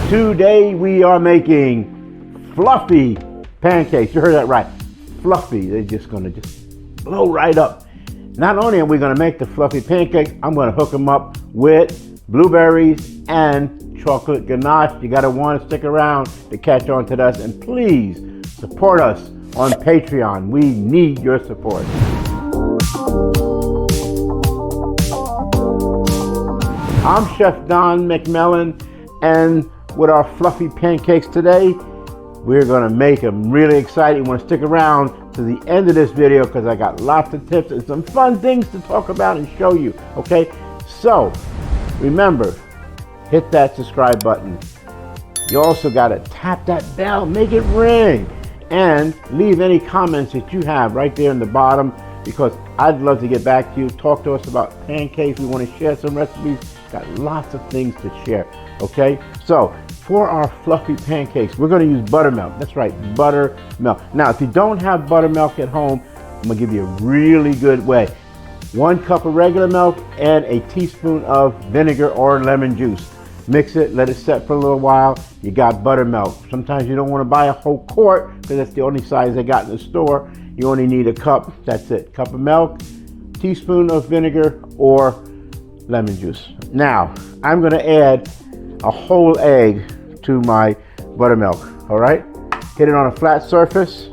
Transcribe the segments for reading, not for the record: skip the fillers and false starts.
Today we are making fluffy pancakes. You heard that right. Fluffy. They're just gonna blow right up. Not only are we gonna make the fluffy pancakes, I'm gonna hook them up with blueberries and chocolate ganache. You gotta want to stick around to catch on to us, and please support us on Patreon. We need your support. I'm Chef Don McMillan, and with our fluffy pancakes today, we're gonna make them really exciting. You wanna stick around to the end of this video because I got lots of tips and some fun things to talk about and show you, okay? So, remember, hit that subscribe button. You also gotta tap that bell, make it ring, and leave any comments that you have right there in the bottom, because I'd love to get back to you, talk to us about pancakes. We wanna share some recipes. Got lots of things to share, okay? So, for our fluffy pancakes, we're gonna use buttermilk. That's right, buttermilk. Now, if you don't have buttermilk at home, I'm gonna give you a really good way. 1 cup of regular milk and a teaspoon of vinegar or lemon juice. Mix it, let it set for a little while. You got buttermilk. Sometimes you don't wanna buy a whole quart because that's the only size they got in the store. You only need a cup, that's it. Cup of milk, teaspoon of vinegar or lemon juice. Now, I'm gonna add a whole egg to my buttermilk, all right? Hit it on a flat surface.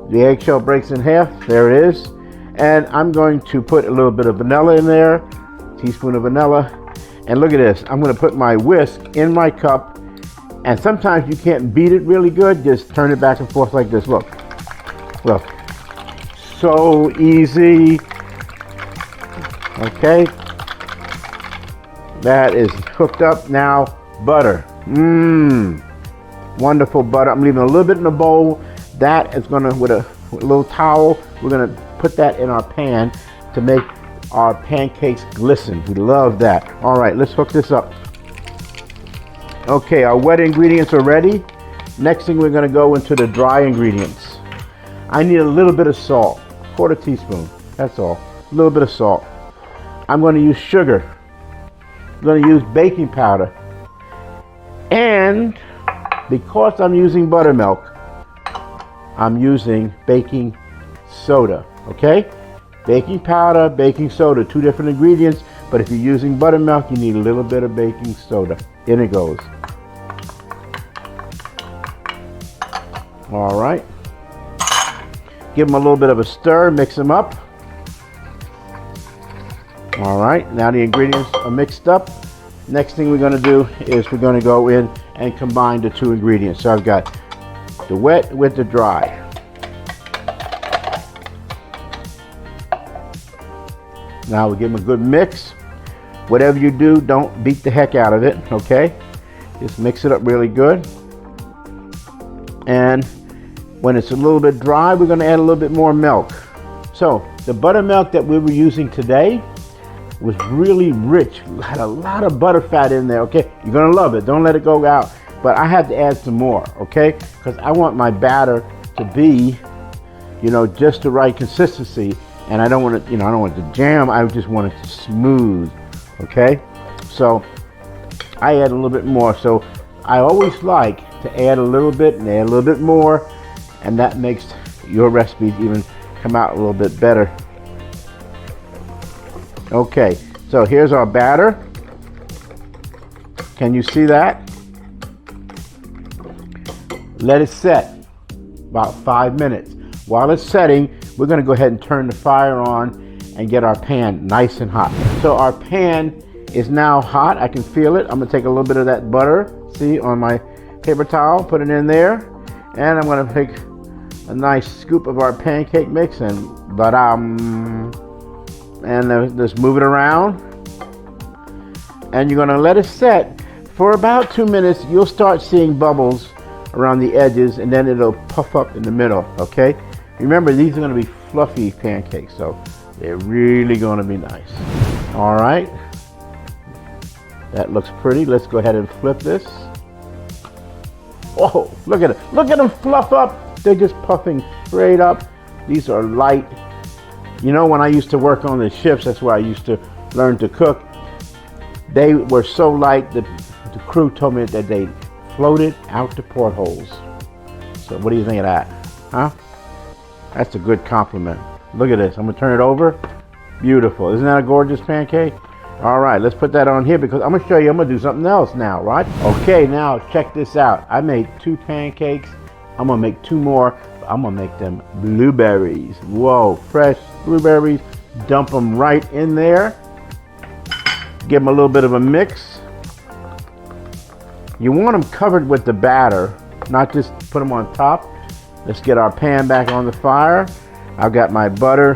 The eggshell breaks in half, there it is. And I'm going to put a little bit of vanilla in there, teaspoon of vanilla. And look at this, I'm gonna put my whisk in my cup, and sometimes you can't beat it really good, just turn it back and forth like this, look. Look, so easy. Okay, that is hooked up. Now, butter. Wonderful butter. I'm leaving a little bit in the bowl. That is gonna, with a little towel, we're gonna put that in our pan to make our pancakes glisten. We love that. All right, let's hook this up. Okay, our wet ingredients are ready. Next thing, we're gonna go into the dry ingredients. I need a little bit of salt, 1/4 teaspoon, that's all. A little bit of salt. I'm going to use sugar. I'm going to use baking powder. And because I'm using buttermilk, I'm using baking soda, okay? Baking powder, baking soda, 2 different ingredients, but if you're using buttermilk, you need a little bit of baking soda. In it goes. All right. Give them a little bit of a stir, mix them up. All right, now the ingredients are mixed up. Next thing we're gonna do is we're gonna go in and combine the 2 ingredients. So I've got the wet with the dry. Now we give them a good mix. Whatever you do, don't beat the heck out of it, okay? Just mix it up really good. And when it's a little bit dry, we're gonna add a little bit more milk. So the buttermilk that we were using today was really rich, had a lot of butter fat in there, okay? You're gonna love it, don't let it go out. But I had to add some more, okay? Because I want my batter to be, you know, just the right consistency. And I don't want it, you know, I don't want it to jam, I just want it to smooth, okay? So I add a little bit more. So I always like to add a little bit and add a little bit more, and that makes your recipes even come out a little bit better. Okay, so here's our batter. Can you see that? Let it set about 5 minutes. While it's setting, we're gonna go ahead and turn the fire on and get our pan nice and hot. So our pan is now hot, I can feel it. I'm gonna take a little bit of that butter, see, on my paper towel, put it in there, and I'm gonna take a nice scoop of our pancake mix and and just move it around. And you're gonna let it set for about 2 minutes. You'll start seeing bubbles around the edges, and then it'll puff up in the middle, okay? Remember, these are gonna be fluffy pancakes, so they're really gonna be nice. All right, that looks pretty. Let's go ahead and flip this. Oh, look at it. Look at them fluff up. They're just puffing straight up. These are light. You know, when I used to work on the shifts, that's where I used to learn to cook. They were so light that the crew told me that they floated out the portholes. So what do you think of that? Huh? That's a good compliment. Look at this. I'm going to turn it over. Beautiful. Isn't that a gorgeous pancake? All right, let's put that on here because I'm going to show you. I'm going to do something else now, right? Okay, now check this out. I made 2 pancakes. I'm going to make 2 more. I'm going to make them blueberries. Whoa, fresh blueberries. Dump them right in there. Give them a little bit of a mix. You want them covered with the batter, not just put them on top. Let's get our pan back on the fire. I've got my butter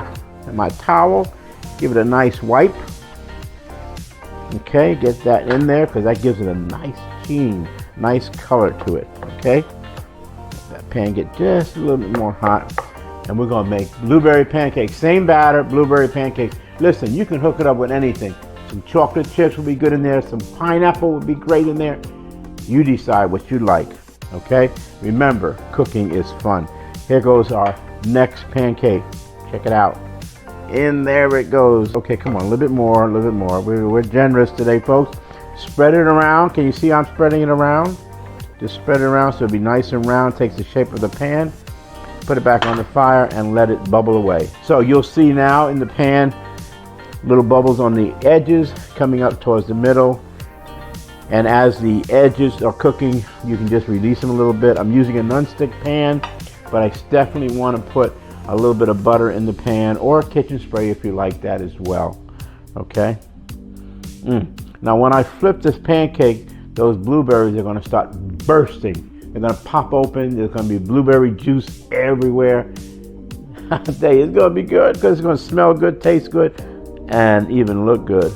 and my towel. Give it a nice wipe. Okay, get that in there because that gives it a nice sheen, nice color to it. Okay, let that pan get just a little bit more hot, and we're gonna make blueberry pancakes. Same batter, blueberry pancakes. Listen, you can hook it up with anything. Some chocolate chips would be good in there. Some pineapple would be great in there. You decide what you like. Okay, remember, cooking is fun. Here goes our next pancake. Check it out. In there it goes. Okay, come on, a little bit more, a little bit more. We're generous today, folks. Spread it around. Can you see I'm spreading it around? Just spread it around so it'll be nice and round. Takes the shape of the pan. Put it back on the fire and let it bubble away. So you'll see now in the pan, little bubbles on the edges coming up towards the middle. And as the edges are cooking, you can just release them a little bit. I'm using a non-stick pan, but I definitely want to put a little bit of butter in the pan or kitchen spray if you like that as well. Okay. Now when I flip this pancake, those blueberries are going to start bursting. They're going to pop open. There's going to be blueberry juice everywhere. I tell you, it's going to be good because it's going to smell good, taste good, and even look good.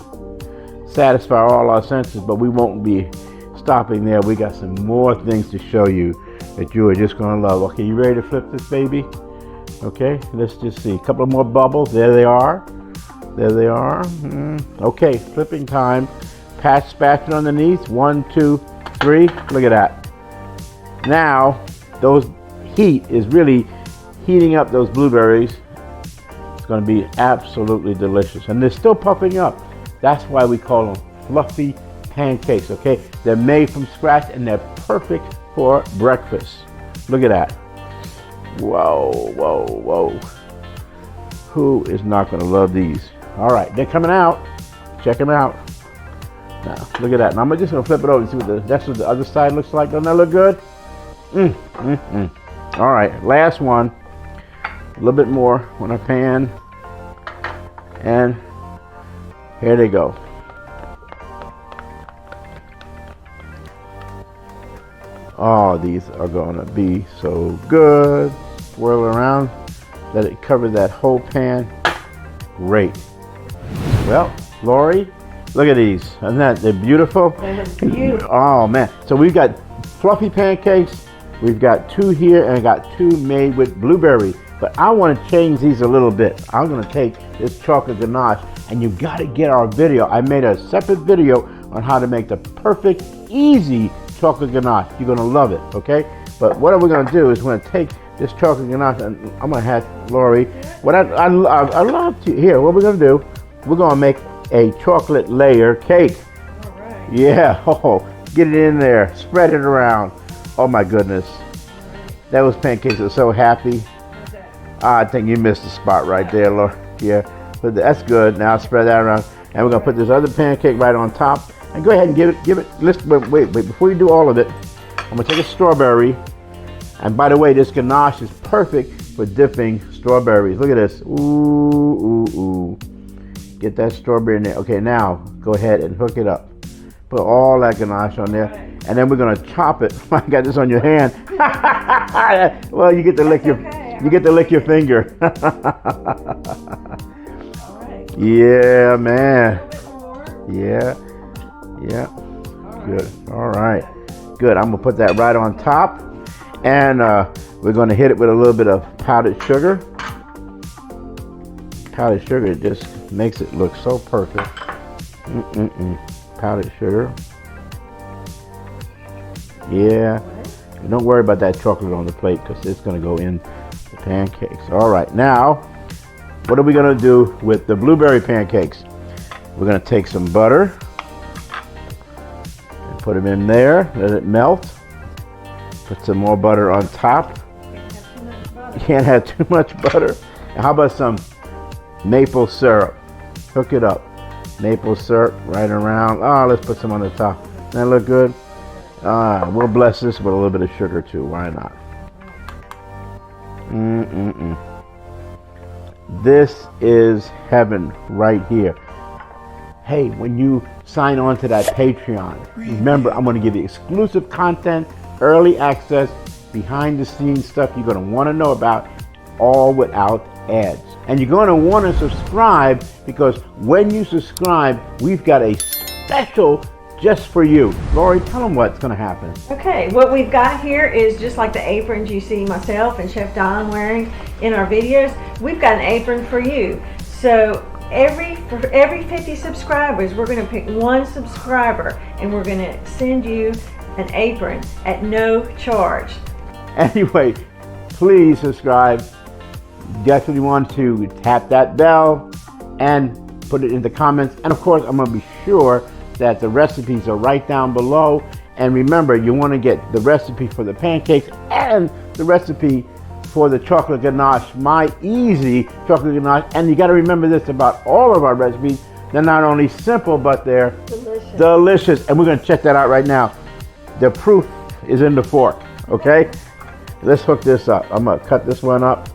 Satisfy all our senses, but we won't be stopping there. We got some more things to show you that you are just going to love. Okay, you ready to flip this baby? Okay, let's just see. A couple more bubbles. There they are. There they are. Okay, flipping time. Pat spatula underneath. 1, 2, 3. Look at that. Now, those heat is really heating up those blueberries. It's going to be absolutely delicious. And they're still puffing up. That's why we call them fluffy pancakes, okay? They're made from scratch and they're perfect for breakfast. Look at that. Whoa, whoa, whoa. Who is not going to love these? All right, they're coming out. Check them out. Now, look at that. Now, I'm just going to flip it over and see that's what the other side looks like. Doesn't that look good? All right, last one. A little bit more on our pan. And here they go. Oh, these are going to be so good. Swirl around. Let it cover that whole pan. Great. Well, Lori, look at these. Isn't that they're beautiful? They're beautiful. Oh, man. So we've got fluffy pancakes. We've got 2 here and I got 2 made with blueberry. But I want to change these a little bit. I'm going to take this chocolate ganache and you've got to get our video. I made a separate video on how to make the perfect, easy chocolate ganache. You're going to love it, okay? But what we're going to do is we're going to take this chocolate ganache and I'm going to have Lori. What I love to, here, what we're going to do, we're going to make a chocolate layer cake. All right. Yeah, oh, get it in there, spread it around. Oh my goodness. Those pancakes are so happy. I think you missed the spot right there, Lori. Yeah, but that's good. Now spread that around, and we're gonna put this other pancake right on top. And go ahead and give it. Listen, wait. Before you do all of it, I'm gonna take a strawberry. And by the way, this ganache is perfect for dipping strawberries. Look at this. Ooh. Get that strawberry in there. Okay, now go ahead and hook it up. Put all that ganache on there, and then we're gonna chop it. I got this on your hand. Well, you get to lick your. Okay. You get to lick your finger. All right. Yeah, man. A little bit more. Yeah. All Good. right. All right. Good. I'm gonna put that right on top, and we're gonna hit it with a little bit of powdered sugar. Powdered sugar just makes it look so perfect. Powdered sugar. Yeah. And don't worry about that chocolate on the plate because it's gonna go in the pancakes. All right, now what are we gonna do with the blueberry pancakes? We're gonna take some butter and Put them in there, let it melt. Put some more butter on top. You can't have too much butter. And how about some maple syrup? Hook it up. Maple syrup right around. Let's put some on the top. Doesn't that look good? We'll bless this with a little bit of sugar too. Why not? This is heaven right here. Hey, when you sign on to that Patreon, remember, I'm going to give you exclusive content, early access, behind the scenes stuff you're going to want to know about, all without ads. And you're going to want to subscribe, because when you subscribe, we've got a special just for you. Lori, tell them what's going to happen. Okay, what we've got here is just like the aprons you see myself and Chef Don wearing in our videos. We've got an apron for you. So for every 50 subscribers, we're going to pick one subscriber and we're going to send you an apron at no charge. Anyway, please subscribe. Definitely want to tap that bell and put it in the comments. And of course, I'm going to be sure that the recipes are right down below. And remember, you want to get the recipe for the pancakes and the recipe for the chocolate ganache, my easy chocolate ganache. And you got to remember this about all of our recipes. They're not only simple, but they're delicious. And we're going to check that out right now. The proof is in the fork, okay? Let's hook this up. I'm going to cut this one up.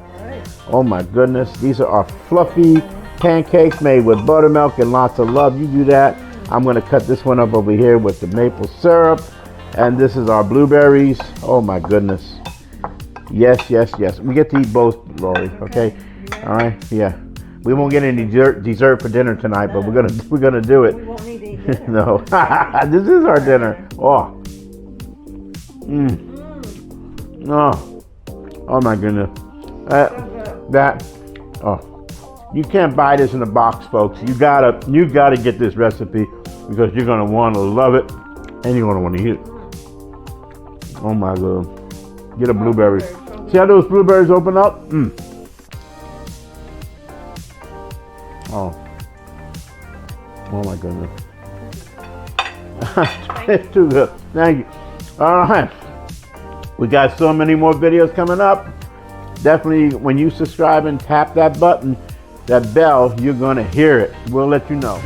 Oh my goodness. These are our fluffy pancakes made with buttermilk and lots of love. You do that. I'm going to cut this one up over here with the maple syrup. And this is our blueberries. Oh my goodness. Yes, yes, yes. We get to eat both, Lori, okay? All right, yeah. We won't get any dessert for dinner tonight, but we're gonna do it. We won't need to eat dinner. No. This is our dinner. Oh. Oh my goodness. You can't buy this in a box, folks. You gotta get this recipe, because you're gonna want to love it and you're gonna want to eat it. Oh my god. Get a blueberry. See how those blueberries open up? Oh my goodness. It's too good. Thank you. All right. We got so many more videos coming up. Definitely, when you subscribe and tap that button, that bell, you're going to hear it. We'll let you know.